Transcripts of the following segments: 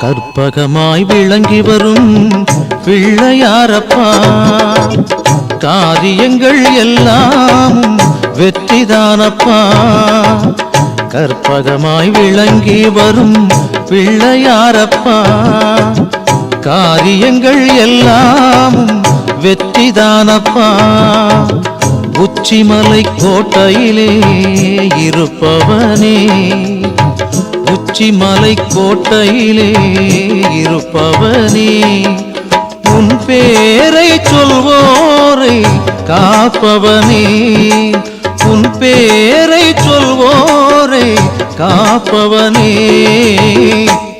கற்பகமாய் விளங்கி வரும் பிள்ளையாரப்பா, காரியங்கள் எல்லாம் வெற்றிதானப்பா. கற்பகமாய் விளங்கி வரும் பிள்ளையாரப்பா, காரியங்கள் எல்லாம் வெற்றிதானப்பா. உச்சிமலை கோட்டையிலே இருப்பவனே, உச்சிமலை கோட்டையிலே இருப்பவனே, உன் பேரை சொல்வோரை காப்பவனே, உன் பேரை சொல்வோரை காப்பவனே.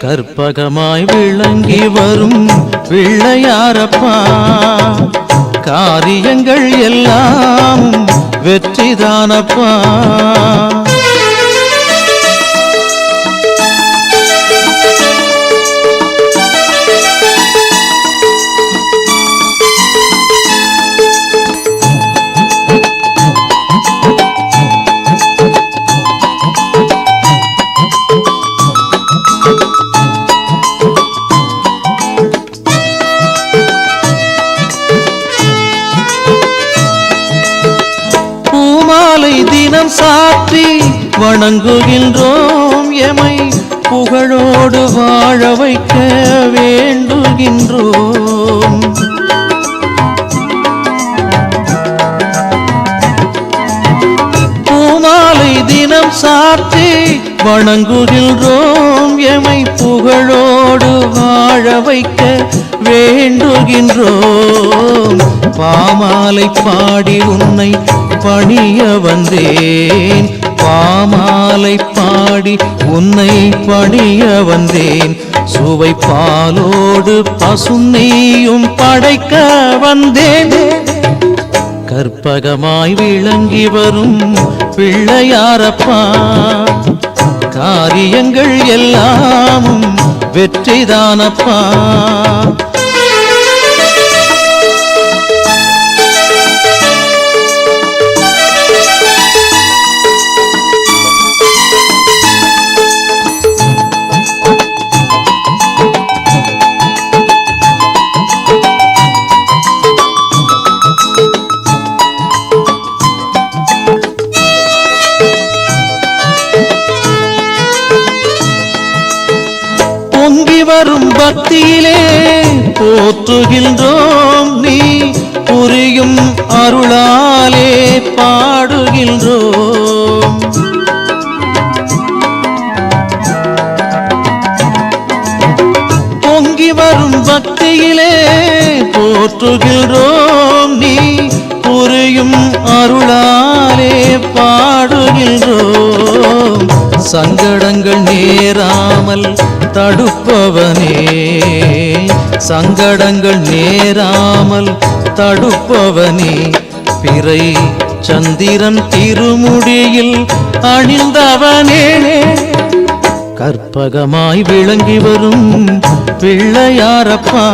கற்பகமாய் விளங்கி வரும் பிள்ளையாரப்பா, காரியங்கள் எல்லாம் வெற்றிதானப்பா. தினம் சாற்றி வணங்குகின்றோம், எமை புகழோடு வாழ வைக்க வேண்டுகின்றோம். பூமாலை தினம் சாற்றி வணங்குகின்றோம், எமை புகழோடு வாழ வைக்க வேண்டுகின்றோம். பாமாலை பாடி உன்னை பணிய வந்தேன், பாமாலை பாடி உன்னை பணிய வந்தேன். சுவை பாலோடு பசுநெய்யும் படைக்க வந்தேன். கற்பகமாய் விளங்கி வரும் பிள்ளையாரப்பா, காரியங்கள் எல்லாம் வெற்றிதானப்பா. பொங்கி வரும் பக்தியிலே போற்றுகின்றோம், நீ புரியும் அருளாலே பாடுகின்றோம். பொங்கி வரும் பக்தியிலே போற்றுகின்றோம், நீ புரியும் அருளாலே பாடுகின்றோம். சங்கடங்கள் நேராமல் தடுப்பவனே, சங்கடங்கள் நேராமல் தடுப்பவனே, பிறை சந்திரன் திருமுடியில் அணிந்தவனே. கற்பகமாய் விளங்கி வரும் பிள்ளையாரப்பா,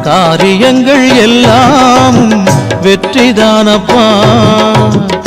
காரியங்கள் எல்லாம் வெற்றிதானப்பா.